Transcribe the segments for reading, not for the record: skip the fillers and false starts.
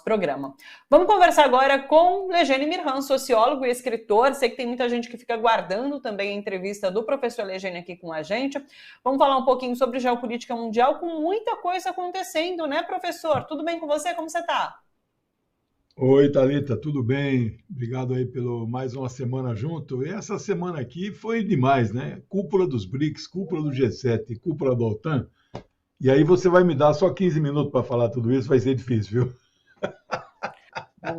programa. Vamos conversar agora com Lejene Mirhan, sociólogo e escritor. Sei que tem muita gente que fica aguardando também a entrevista do professor Lejene aqui com a gente. Vamos falar um pouquinho sobre geopolítica mundial, com muita coisa acontecendo, né, professor? Tudo bem com você? Como você está? Oi, Thalita, tudo bem? Obrigado aí pelo mais uma semana junto. E essa semana aqui foi demais, né? Cúpula dos BRICS, cúpula do G7, cúpula da OTAN. E aí você vai me dar só 15 minutos para falar tudo isso, vai ser difícil, viu?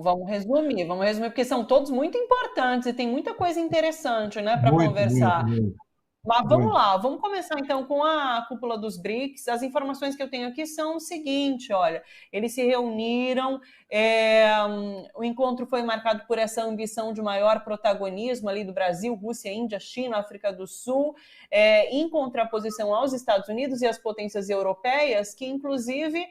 Vamos resumir, porque são todos muito importantes e tem muita coisa interessante, né, para Muito, muito, conversar. muito, Mas vamos muito. lá, vamos começar então com a cúpula dos BRICS. As informações que eu tenho aqui são o seguinte, olha, eles se reuniram, o encontro foi marcado por essa ambição de maior protagonismo ali do Brasil, Rússia, Índia, China, África do Sul, em contraposição aos Estados Unidos e às potências europeias, que inclusive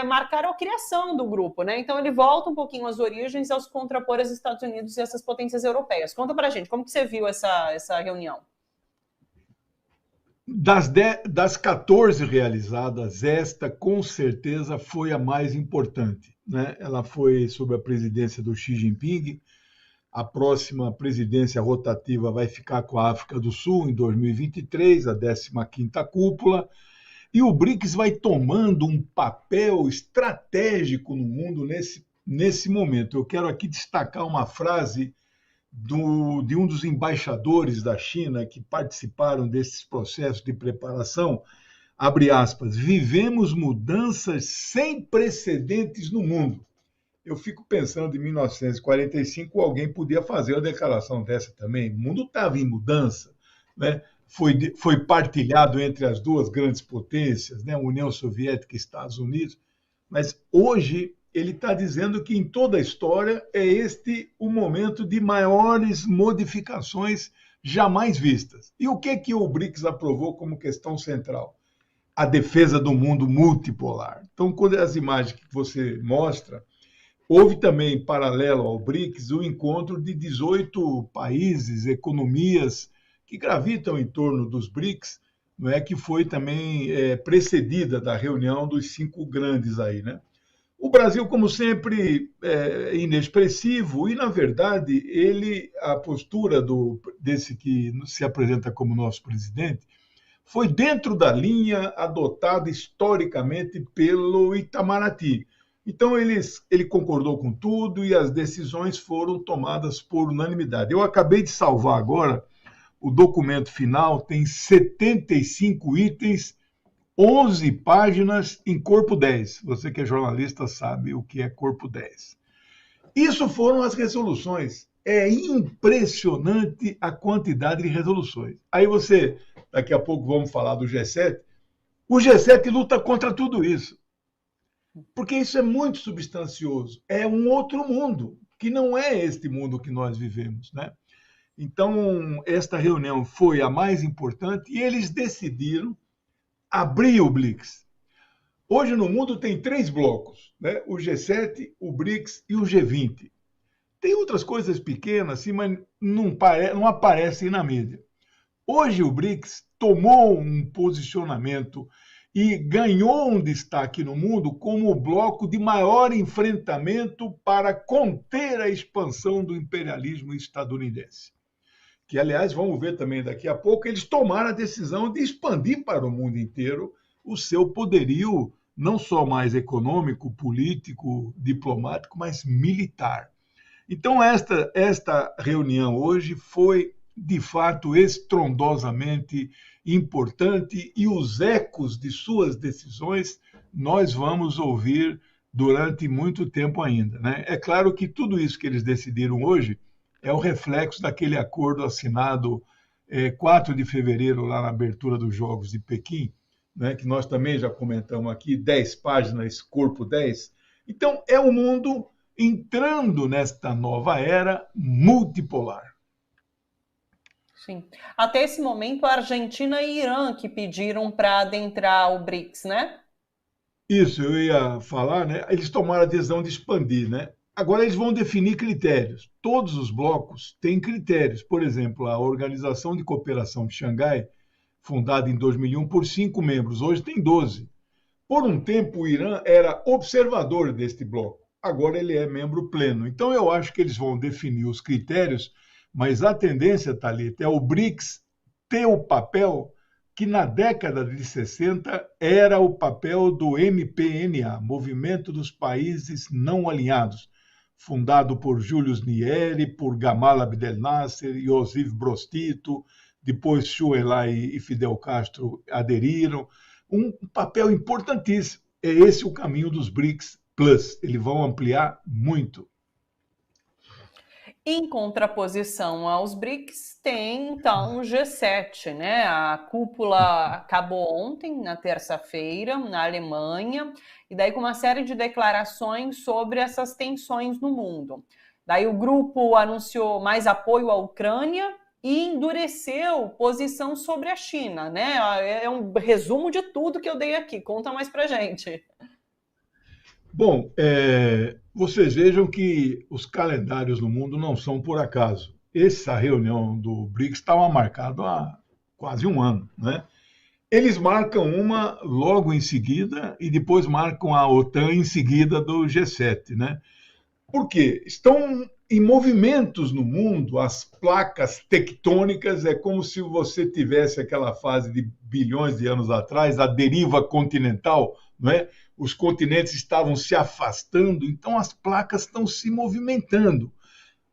marcaram a criação do grupo, né? Então ele volta um pouquinho às origens aos contrapor os Estados Unidos e essas potências europeias. Conta pra gente, como que você viu essa reunião? Das 14 realizadas, esta com certeza foi a mais importante, né? Ela foi sob a presidência do Xi Jinping. A próxima presidência rotativa vai ficar com a África do Sul em 2023, a 15ª cúpula. E o BRICS vai tomando um papel estratégico no mundo nesse momento. Eu quero aqui destacar uma frase de um dos embaixadores da China que participaram desses processos de preparação, abre aspas, vivemos mudanças sem precedentes no mundo. Eu fico pensando, em 1945, alguém podia fazer uma declaração dessa também. O mundo estava em mudança, né? Foi partilhado entre as duas grandes potências, né? União Soviética e Estados Unidos, mas hoje ele está dizendo que em toda a história é este o momento de maiores modificações jamais vistas. E o que o BRICS aprovou como questão central? A defesa do mundo multipolar. Então, quando as imagens que você mostra, houve também, paralelo ao BRICS, o encontro de 18 países, economias que gravitam em torno dos BRICS, não é, que foi também precedida da reunião dos 5 grandes aí, né? O Brasil, como sempre, é inexpressivo e, na verdade, a postura desse que se apresenta como nosso presidente foi dentro da linha adotada historicamente pelo Itamaraty. Então, ele concordou com tudo e as decisões foram tomadas por unanimidade. Eu acabei de salvar agora, o documento final tem 75 itens, 11 páginas em corpo 10. Você que é jornalista sabe o que é corpo 10. Isso foram as resoluções. É impressionante a quantidade de resoluções. Aí daqui a pouco vamos falar do G7. O G7 luta contra tudo isso. Porque isso é muito substancioso. É um outro mundo, que não é este mundo que nós vivemos, né? Então, esta reunião foi a mais importante e eles decidiram abrir o BRICS. Hoje no mundo tem 3 blocos, né? O G7, o BRICS e o G20. Tem outras coisas pequenas, assim, mas não aparecem na mídia. Hoje o BRICS tomou um posicionamento e ganhou um destaque no mundo como o bloco de maior enfrentamento para conter a expansão do imperialismo estadunidense. Que, aliás, vamos ver também daqui a pouco, eles tomaram a decisão de expandir para o mundo inteiro o seu poderio, não só mais econômico, político, diplomático, mas militar. Então, esta reunião hoje foi, de fato, estrondosamente importante e os ecos de suas decisões nós vamos ouvir durante muito tempo ainda, né? É claro que tudo isso que eles decidiram hoje é o reflexo daquele acordo assinado 4 de fevereiro, lá na abertura dos Jogos de Pequim, né, que nós também já comentamos aqui, 10 páginas, corpo 10. Então, é um mundo entrando nesta nova era multipolar. Sim. Até esse momento, a Argentina e Irã que pediram para adentrar o BRICS, né? Isso, eu ia falar, né? Eles tomaram a decisão de expandir, né? Agora eles vão definir critérios. Todos os blocos têm critérios. Por exemplo, a Organização de Cooperação de Xangai, fundada em 2001 por 5 membros, hoje tem 12. Por um tempo, o Irã era observador deste bloco. agora ele é membro pleno. Então, eu acho que eles vão definir os critérios, mas a tendência, Thalita, é o BRICS ter o papel que na década de 60 era o papel do MPNA, Movimento dos Países Não Alinhados, fundado por Julius Nyerere, por Gamal Abdel Nasser, Iosif Broz Tito, depois Zhou Enlai e Fidel Castro aderiram. Um papel importantíssimo. É esse o caminho dos BRICS Plus. Eles vão ampliar muito. Em contraposição aos BRICS, tem então o G7, né? A cúpula acabou ontem, na terça-feira, na Alemanha, e daí com uma série de declarações sobre essas tensões no mundo. Daí o grupo anunciou mais apoio à Ucrânia e endureceu posição sobre a China, né? É um resumo de tudo que eu dei aqui. Conta mais pra gente. Bom, vocês vejam que os calendários no mundo não são por acaso. Essa reunião do BRICS estava marcada há quase um ano, né? Eles marcam uma logo em seguida e depois marcam a OTAN em seguida do G7, né? Por quê? Estão em movimentos no mundo, as placas tectônicas, é como se você tivesse aquela fase de bilhões de anos atrás, a deriva continental, não é? Os continentes estavam se afastando, então as placas estão se movimentando.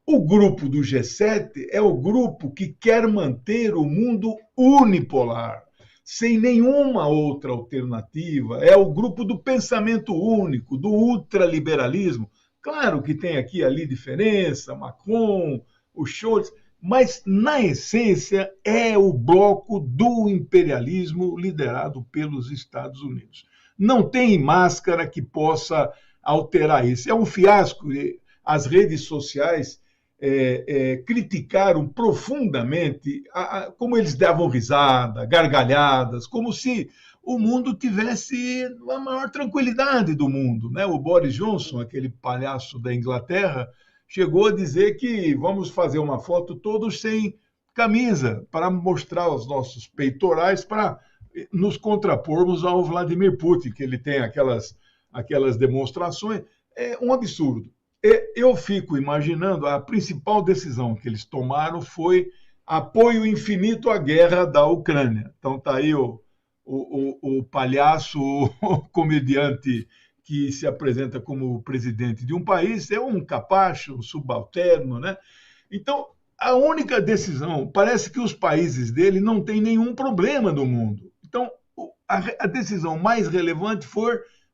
O grupo do G7 é o grupo que quer manter o mundo unipolar, sem nenhuma outra alternativa. É o grupo do pensamento único, do ultraliberalismo. Claro que tem aqui e ali diferença, Macron, o Scholz, mas na essência é o bloco do imperialismo liderado pelos Estados Unidos. Não tem máscara que possa alterar isso. É um fiasco. As redes sociais criticaram profundamente como eles davam risada, gargalhadas, como se o mundo tivesse a maior tranquilidade do mundo, né? O Boris Johnson, aquele palhaço da Inglaterra, chegou a dizer que vamos fazer uma foto todos sem camisa para mostrar os nossos peitorais, para nos contrapormos ao Vladimir Putin, que ele tem aquelas demonstrações. É um absurdo. Eu fico imaginando, a principal decisão que eles tomaram foi apoio infinito à guerra da Ucrânia. Então está aí o palhaço, o comediante que se apresenta como presidente de um país, é um capacho, um subalterno, né? Então, a única decisão, parece que os países dele não têm nenhum problema no mundo. Então, a decisão mais relevante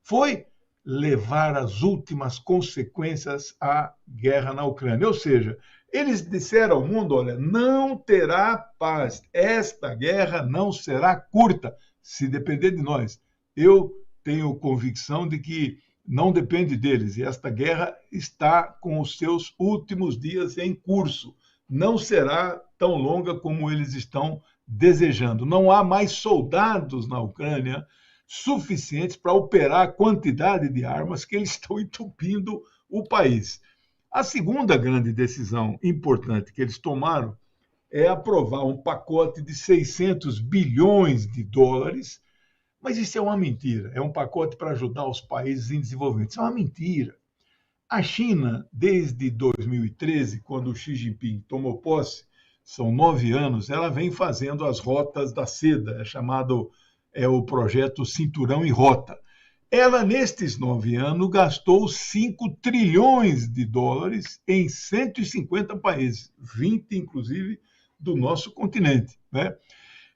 foi levar as últimas consequências à guerra na Ucrânia. Ou seja, eles disseram ao mundo, olha, não terá paz, esta guerra não será curta, se depender de nós. Eu tenho convicção de que não depende deles, e esta guerra está com os seus últimos dias em curso. Não será tão longa como eles estão desejando. Não há mais soldados na Ucrânia suficientes para operar a quantidade de armas que eles estão entupindo o país. A segunda grande decisão importante que eles tomaram é aprovar um pacote de 600 bilhões de dólares, mas isso é uma mentira. É um pacote para ajudar os países em desenvolvimento. Isso é uma mentira. A China, desde 2013, quando o Xi Jinping tomou posse, são 9 anos, ela vem fazendo as rotas da seda, chamado o projeto Cinturão e Rota. Ela, nestes 9 anos, gastou 5 trilhões de dólares em 150 países, 20, inclusive, do nosso continente, né?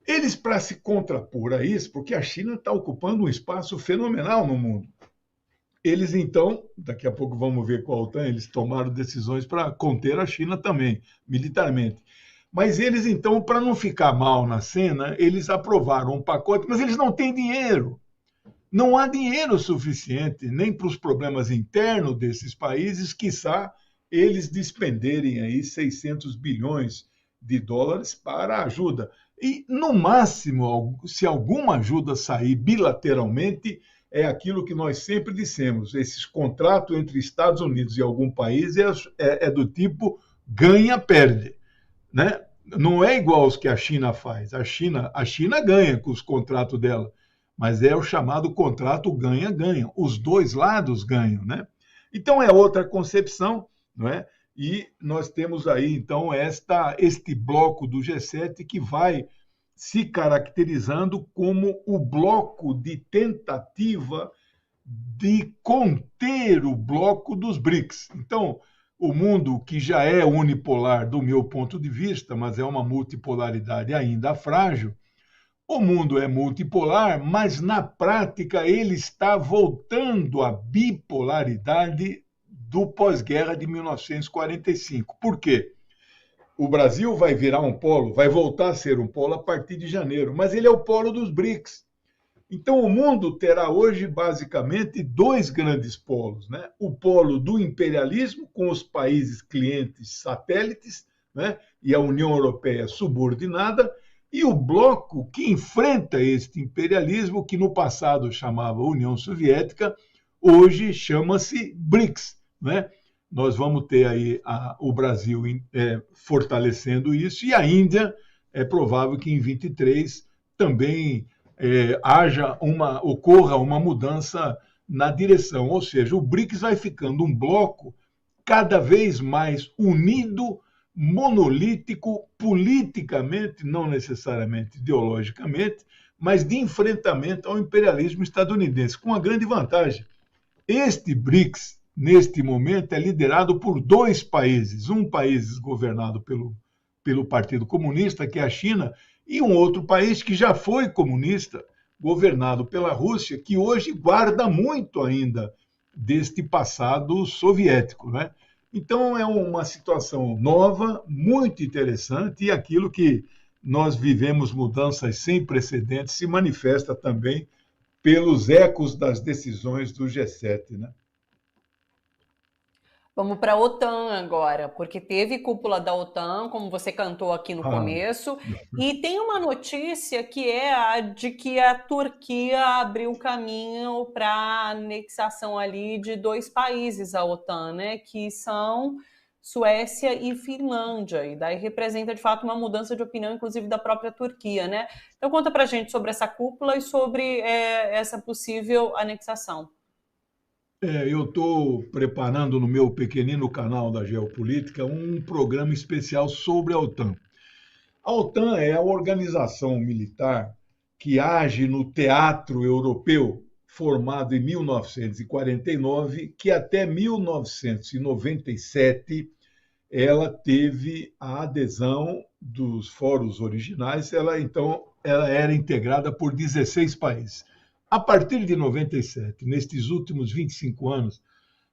Eles, para se contrapor a isso, porque a China está ocupando um espaço fenomenal no mundo, eles, então, daqui a pouco vamos ver com a OTAN, eles tomaram decisões para conter a China também, militarmente. Mas eles, então, para não ficar mal na cena, eles aprovaram um pacote, mas eles não têm dinheiro. Não há dinheiro suficiente nem para os problemas internos desses países, quiçá eles despenderem aí 600 bilhões de dólares para ajuda. E, no máximo, se alguma ajuda sair bilateralmente, é aquilo que nós sempre dissemos, esses contratos entre Estados Unidos e algum país é do tipo ganha-perde, né? Não é igual aos que a China faz. A China ganha com os contratos dela, mas é o chamado contrato ganha-ganha. Os dois lados ganham, né? Então, é outra concepção, não é? E nós temos aí, então, este bloco do G7 que vai se caracterizando como o bloco de tentativa de conter o bloco dos BRICS. Então, o mundo, que já é unipolar do meu ponto de vista, mas é uma multipolaridade ainda frágil, o mundo é multipolar, mas na prática ele está voltando à bipolaridade do pós-guerra de 1945. Por quê? O Brasil vai virar um polo, vai voltar a ser um polo a partir de janeiro, mas ele é o polo dos BRICS. Então, o mundo terá hoje, basicamente, dois grandes polos, né? O polo do imperialismo, com os países clientes satélites, né? E a União Europeia subordinada, e o bloco que enfrenta este imperialismo, que no passado chamava União Soviética, hoje chama-se BRICS, né? Nós vamos ter aí o Brasil fortalecendo isso, e a Índia, é provável que em 23 também ocorra uma mudança na direção. Ou seja, o BRICS vai ficando um bloco cada vez mais unido, monolítico, politicamente, não necessariamente ideologicamente, mas de enfrentamento ao imperialismo estadunidense, com uma grande vantagem. Este BRICS, neste momento, é liderado por dois países. Um país governado pelo Partido Comunista, que é a China, e um outro país que já foi comunista, governado pela Rússia, que hoje guarda muito ainda deste passado soviético, né? Então, é uma situação nova, muito interessante, e aquilo que nós vivemos mudanças sem precedentes se manifesta também pelos ecos das decisões do G7, né? Vamos para a OTAN agora, porque teve cúpula da OTAN, como você cantou aqui no Ah, começo, e tem uma notícia que é a de que a Turquia abriu caminho para a anexação ali de dois países à OTAN, né, que são Suécia e Finlândia, e daí representa de fato uma mudança de opinião, inclusive da própria Turquia, né? Então conta para a gente sobre essa cúpula e sobre essa possível anexação. eu estou preparando no meu pequenino canal da Geopolítica um programa especial sobre a OTAN. A OTAN é a organização militar que age no teatro europeu, formado em 1949, que até 1997 ela teve a adesão dos fóruns originais, ela era integrada por 16 países. A partir de 97, nestes últimos 25 anos,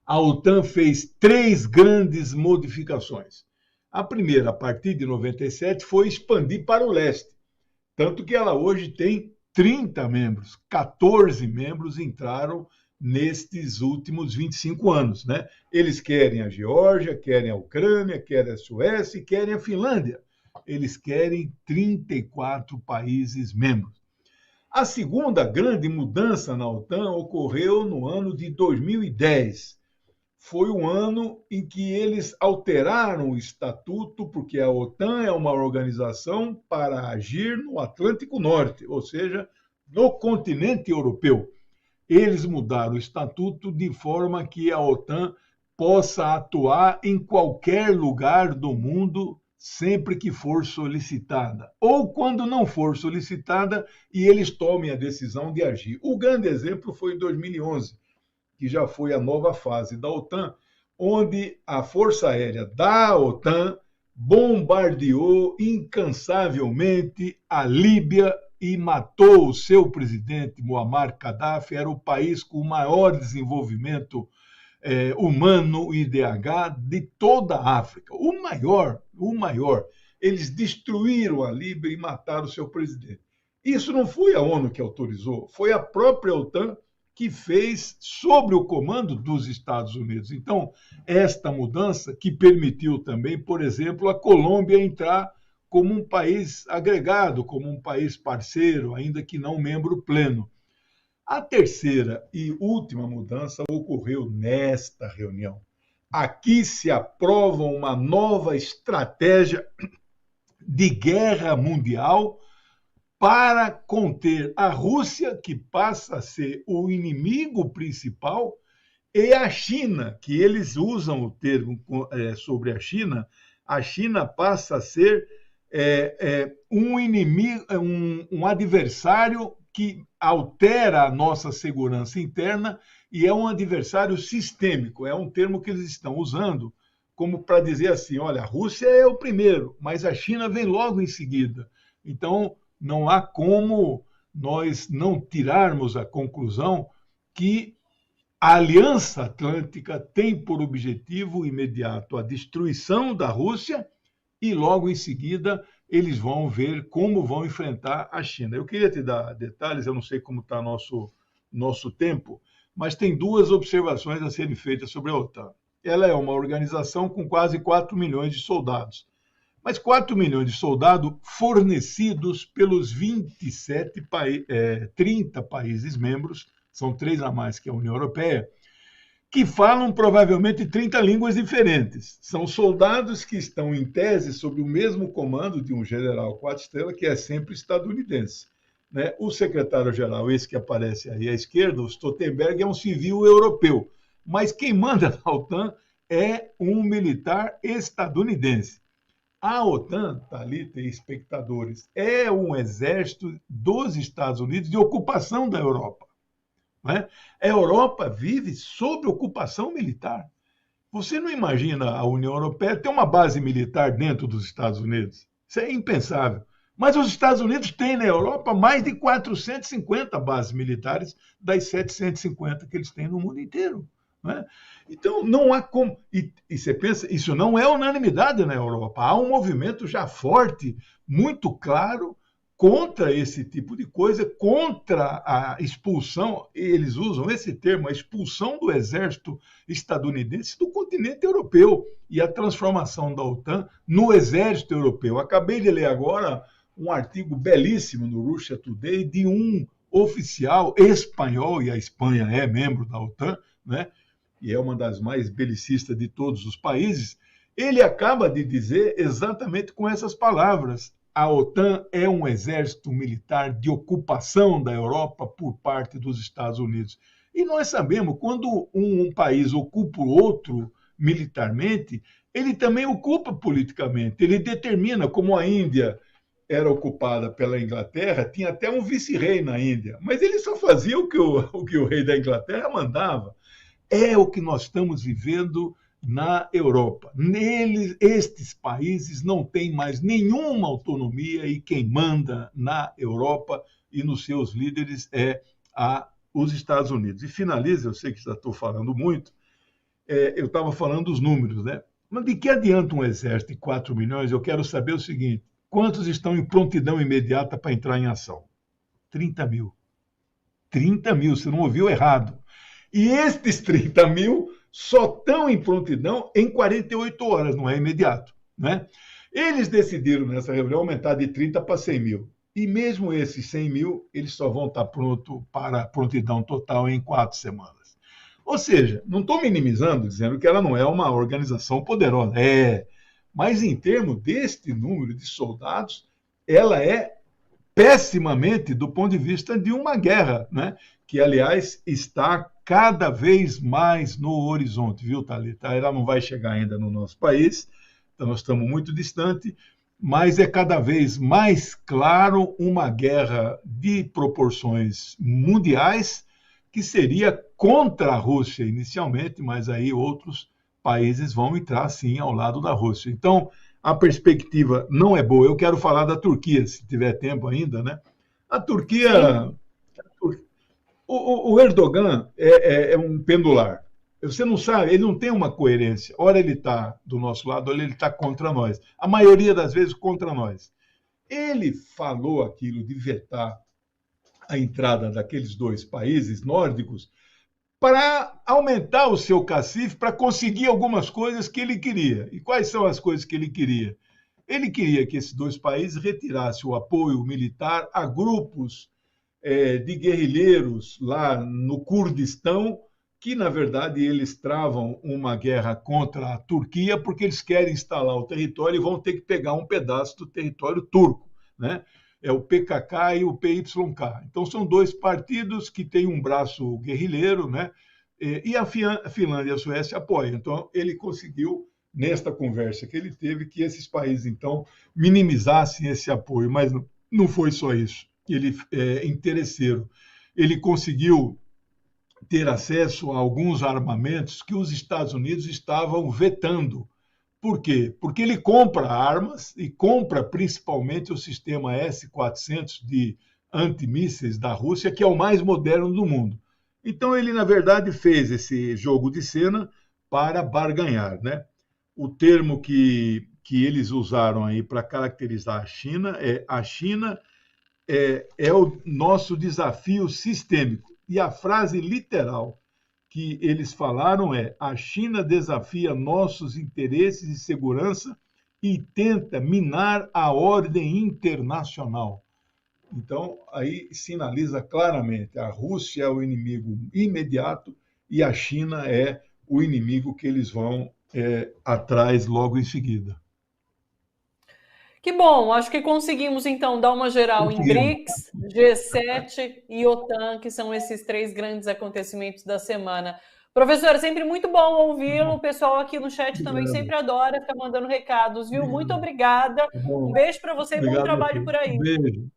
a OTAN fez três grandes modificações. A primeira, a partir de 97, foi expandir para o leste, tanto que ela hoje tem 30 membros, 14 membros entraram nestes últimos 25 anos, né? Eles querem a Geórgia, querem a Ucrânia, querem a Suécia e querem a Finlândia. Eles querem 34 países membros. A segunda grande mudança na OTAN ocorreu no ano de 2010. Foi o ano em que eles alteraram o estatuto, porque a OTAN é uma organização para agir no Atlântico Norte, ou seja, no continente europeu. Eles mudaram o estatuto de forma que a OTAN possa atuar em qualquer lugar do mundo sempre que for solicitada, ou quando não for solicitada e eles tomem a decisão de agir. O grande exemplo foi em 2011, que já foi a nova fase da OTAN, onde a Força Aérea da OTAN bombardeou incansavelmente a Líbia e matou o seu presidente, Muammar Gaddafi. Era o país com o maior desenvolvimento humano, IDH, de toda a África. O maior. Eles destruíram a Líbia e mataram o seu presidente. Isso não foi a ONU que autorizou, foi a própria OTAN que fez sob o comando dos Estados Unidos. Então, esta mudança que permitiu também, por exemplo, a Colômbia entrar como um país agregado, como um país parceiro, ainda que não membro pleno. A terceira e última mudança ocorreu nesta reunião. Aqui se aprova uma nova estratégia de guerra mundial para conter a Rússia, que passa a ser o inimigo principal, e a China, que eles usam o termo sobre a China passa a ser um inimigo, um adversário que altera a nossa segurança interna e é um adversário sistêmico. É um termo que eles estão usando como para dizer assim, olha, a Rússia é o primeiro, mas a China vem logo em seguida. Então, não há como nós não tirarmos a conclusão que a Aliança Atlântica tem por objetivo imediato a destruição da Rússia e logo em seguida eles vão ver como vão enfrentar a China. Eu queria te dar detalhes, eu não sei como está nosso tempo, mas tem duas observações a serem feitas sobre a OTAN. Ela é uma organização com quase 4 milhões de soldados, mas 4 milhões de soldados fornecidos pelos 30 países membros, são 3 a mais que a União Europeia, que falam provavelmente 30 línguas diferentes. São soldados que estão, em tese, sob o mesmo comando de um general 4 estrelas, que é sempre estadunidense. Né? O secretário-geral, esse que aparece aí à esquerda, o Stoltenberg, é um civil europeu, mas quem manda na OTAN é um militar estadunidense. A OTAN, Thalita e espectadores, é um exército dos Estados Unidos de ocupação da Europa. Né? A Europa vive sob ocupação militar. Você não imagina a União Europeia ter uma base militar dentro dos Estados Unidos? Isso é impensável. Mas os Estados Unidos têm na Europa mais de 450 bases militares das 750 que eles têm no mundo inteiro. Né? Então, não há como. E você pensa, isso não é unanimidade na Europa. Há um movimento já forte, muito claro, contra esse tipo de coisa, contra a expulsão, eles usam esse termo, a expulsão do exército estadunidense do continente europeu e a transformação da OTAN no exército europeu. Acabei de ler agora um artigo belíssimo no Russia Today de um oficial espanhol, e a Espanha é membro da OTAN, né? E é uma das mais belicistas de todos os países. Ele acaba de dizer exatamente com essas palavras: a OTAN é um exército militar de ocupação da Europa por parte dos Estados Unidos. E nós sabemos, quando um país ocupa o outro militarmente, ele também ocupa politicamente. Ele determina, como a Índia era ocupada pela Inglaterra, tinha até um vice-rei na Índia, mas ele só fazia o que o rei da Inglaterra mandava. É o que nós estamos vivendo na Europa. Estes países não têm mais nenhuma autonomia e quem manda na Europa e nos seus líderes é os Estados Unidos. E finaliza, eu sei que já estou falando muito, eu estava falando dos números, né? Mas de que adianta um exército de 4 milhões? Eu quero saber o seguinte: quantos estão em prontidão imediata para entrar em ação? 30 mil. 30 mil, você não ouviu errado. E estes 30 mil só estão em prontidão em 48 horas, não é imediato. Né? Eles decidiram, nessa reunião, aumentar de 30 para 100 mil. E mesmo esses 100 mil, eles só vão estar prontos para prontidão total em 4 semanas. Ou seja, não estou minimizando, dizendo que ela não é uma organização poderosa. Mas em termos deste número de soldados, ela é pessimamente do ponto de vista de uma guerra, né? Que, aliás, está cada vez mais no horizonte, viu, Thalita? Ela não vai chegar ainda no nosso país, então nós estamos muito distante, mas é cada vez mais claro uma guerra de proporções mundiais que seria contra a Rússia inicialmente, mas aí outros países vão entrar, sim, ao lado da Rússia. Então, a perspectiva não é boa. Eu quero falar da Turquia, se tiver tempo ainda, né? A Turquia... O Erdogan é um pendular. Você não sabe, ele não tem uma coerência. Ora ele está do nosso lado, ora ele está contra nós. A maioria das vezes contra nós. Ele falou aquilo de vetar a entrada daqueles 2 países nórdicos para aumentar o seu cacife, para conseguir algumas coisas que ele queria. E quais são as coisas que ele queria? Ele queria que esses 2 países retirassem o apoio militar a grupos de guerrilheiros lá no Kurdistão, que, na verdade, eles travam uma guerra contra a Turquia porque eles querem instalar o território e vão ter que pegar um pedaço do território turco, né? É o PKK e o PYK. Então, são 2 partidos que têm um braço guerrilheiro, né? E a Finlândia e a Suécia apoiam. Então, ele conseguiu, nesta conversa que ele teve, que esses países, então, minimizassem esse apoio. Mas não foi só isso. Ele é interesseiro. Ele conseguiu ter acesso a alguns armamentos que os Estados Unidos estavam vetando. Por quê? Porque ele compra armas e compra principalmente o sistema S-400 de antimísseis da Rússia, que é o mais moderno do mundo. Então ele, na verdade, fez esse jogo de cena para barganhar, né? O termo que eles usaram aí para caracterizar a China é o nosso desafio sistêmico. E a frase literal que eles falaram é: a China desafia nossos interesses de segurança e tenta minar a ordem internacional. Então, aí sinaliza claramente: a Rússia é o inimigo imediato e a China é o inimigo que eles vão atrás logo em seguida. Que bom, acho que conseguimos então dar uma geral em Conseguimos. BRICS, G7 e OTAN, que são esses 3 grandes acontecimentos da semana. Professor, é sempre muito bom ouvi-lo. O pessoal aqui no chat também Obrigado. sempre adora ficar mandando recados, viu? Muito Obrigado. obrigada. Tá bom. Um beijo para você e bom Obrigado a trabalho você. por Um aí. beijo.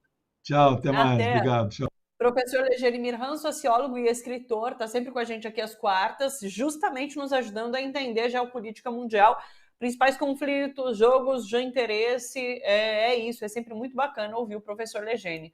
Tchau, até mais. Até. Obrigado. Tchau. Professor Legerimir Han, sociólogo e escritor, está sempre com a gente aqui às quartas, justamente nos ajudando a entender a geopolítica mundial, principais conflitos, jogos de interesse. É isso, é sempre muito bacana ouvir o professor Legene.